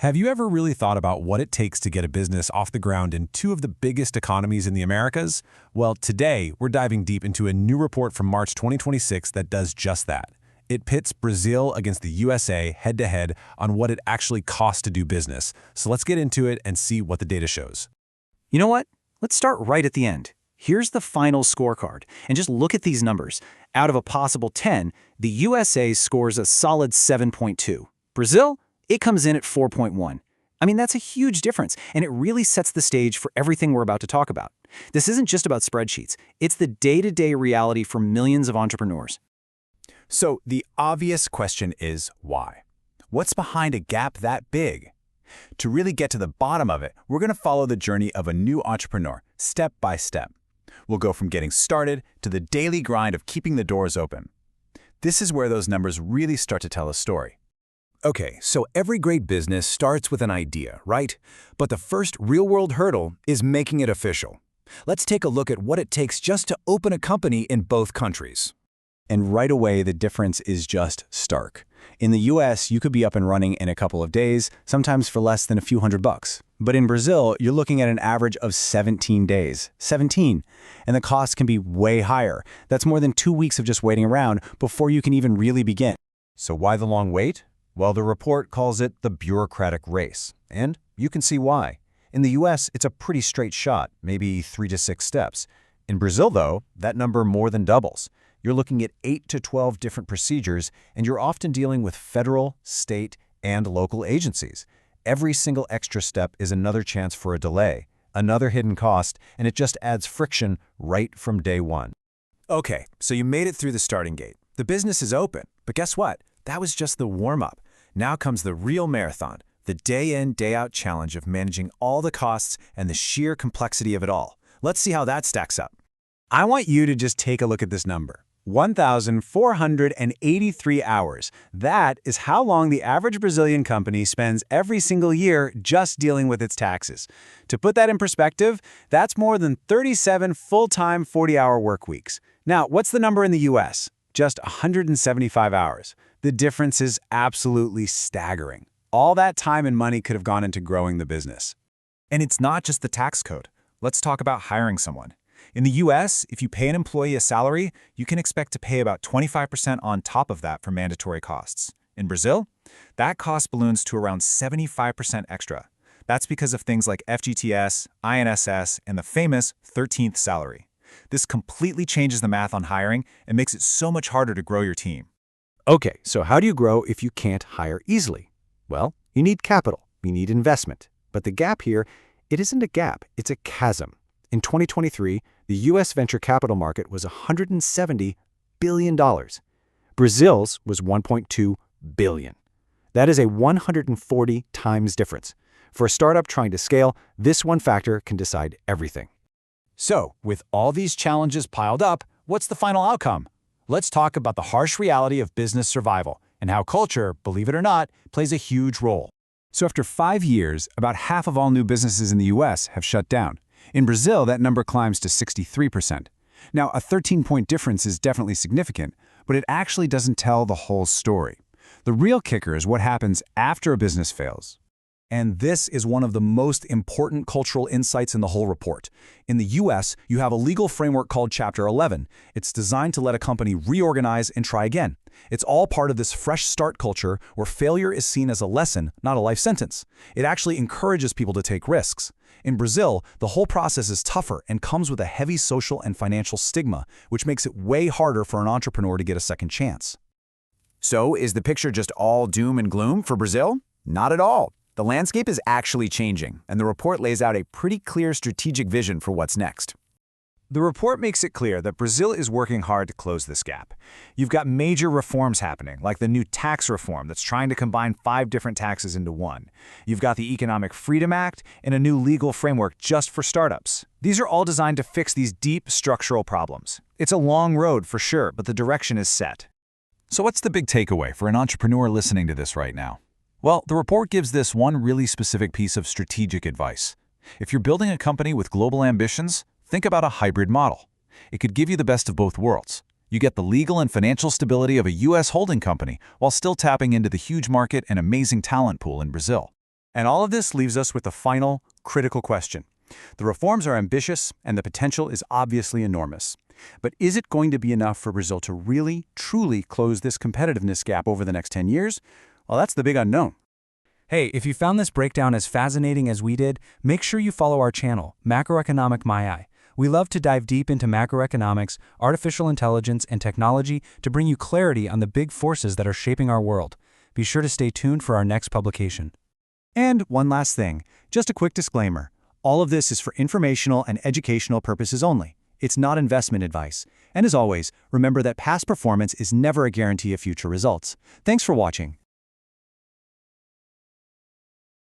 Have you ever really thought about what it takes to get a business off the ground in two of the biggest economies in the Americas? Well, today, we're diving deep into a new report from March 2026 that does just that. It pits Brazil against the USA head-to-head on what it actually costs to do business. So let's get into it and see what the data shows. You know what? Let's start right at the end. Here's the final scorecard, and just look at these numbers. Out of a possible 10, the USA scores a solid 7.2. Brazil? It comes in at 4.1. I mean, that's a huge difference, and it really sets the stage for everything we're about to talk about. This isn't just about spreadsheets. It's the day-to-day reality for millions of entrepreneurs. So the obvious question is why? What's behind a gap that big? To really get to the bottom of it, we're going to follow the journey of a new entrepreneur, step by step. We'll go from getting started to the daily grind of keeping the doors open. This is where those numbers really start to tell a story. Okay, so every great business starts with an idea, right? But the first real-world hurdle is making it official. Let's take a look at what it takes just to open a company in both countries. And right away, the difference is just stark. In the US, you could be up and running in a couple of days, sometimes for less than a few $100. But in Brazil, you're looking at an average of 17 days. 17. And the cost can be way higher. That's more than 2 weeks of just waiting around before you can even really begin. So why the long wait? Well, the report calls it the bureaucratic race, and you can see why. In the US, it's a pretty straight shot, maybe 3 to 6 steps. In Brazil, though, that number more than doubles. You're looking at 8 to 12 different procedures, and you're often dealing with federal, state, and local agencies. Every single extra step is another chance for a delay, another hidden cost, and it just adds friction right from day one. Okay, so you made it through the starting gate. The business is open, but guess what? That was just the warm-up. Now comes the real marathon, the day-in, day-out challenge of managing all the costs and the sheer complexity of it all. Let's see how that stacks up. I want you to just take a look at this number. 1,483 hours. That is how long the average Brazilian company spends every single year just dealing with its taxes. To put that in perspective, that's more than 37 full-time 40-hour work weeks. Now, what's the number in the US? Just 175 hours. The difference is absolutely staggering. All that time and money could have gone into growing the business. And it's not just the tax code. Let's talk about hiring someone. In the US, if you pay an employee a salary, you can expect to pay about 25% on top of that for mandatory costs. In Brazil, that cost balloons to around 75% extra. That's because of things like FGTS, INSS, and the famous 13th salary. This completely changes the math on hiring and makes it so much harder to grow your team. Okay, so how do you grow if you can't hire easily? Well, you need capital, you need investment. But the gap here, it isn't a gap, it's a chasm. In 2023, the US venture capital market was $170 billion. Brazil's was $1.2 billion. That is a 140 times difference. For a startup trying to scale, this one factor can decide everything. So, with all these challenges piled up, what's the final outcome? Let's talk about the harsh reality of business survival and how culture, believe it or not, plays a huge role. So after 5 years, about half of all new businesses in the US have shut down. In Brazil, that number climbs to 63%. Now, a 13-point difference is definitely significant, but it actually doesn't tell the whole story. The real kicker is what happens after a business fails. And this is one of the most important cultural insights in the whole report. In the US, you have a legal framework called Chapter 11. It's designed to let a company reorganize and try again. It's all part of this fresh start culture where failure is seen as a lesson, not a life sentence. It actually encourages people to take risks. In Brazil, the whole process is tougher and comes with a heavy social and financial stigma, which makes it way harder for an entrepreneur to get a second chance. So, is the picture just all doom and gloom for Brazil? Not at all. The landscape is actually changing, and the report lays out a pretty clear strategic vision for what's next. The report makes it clear that Brazil is working hard to close this gap. You've got major reforms happening, like the new tax reform that's trying to combine 5 different taxes into one. You've got the Economic Freedom Act and a new legal framework just for startups. These are all designed to fix these deep structural problems. It's a long road for sure, but the direction is set. So what's the big takeaway for an entrepreneur listening to this right now? Well, the report gives this one really specific piece of strategic advice. If you're building a company with global ambitions, think about a hybrid model. It could give you the best of both worlds. You get the legal and financial stability of a U.S. holding company while still tapping into the huge market and amazing talent pool in Brazil. And all of this leaves us with the final, critical question. The reforms are ambitious, and the potential is obviously enormous. But is it going to be enough for Brazil to really, truly close this competitiveness gap over the next 10 years? Well, that's the big unknown. Hey, if you found this breakdown as fascinating as we did, make sure you follow our channel, Macroeconomic My Eye. We love to dive deep into macroeconomics, artificial intelligence, and technology to bring you clarity on the big forces that are shaping our world. Be sure to stay tuned for our next publication. And one last thing, just a quick disclaimer. All of this is for informational and educational purposes only. It's not investment advice. And as always, remember that past performance is never a guarantee of future results. Thanks for watching,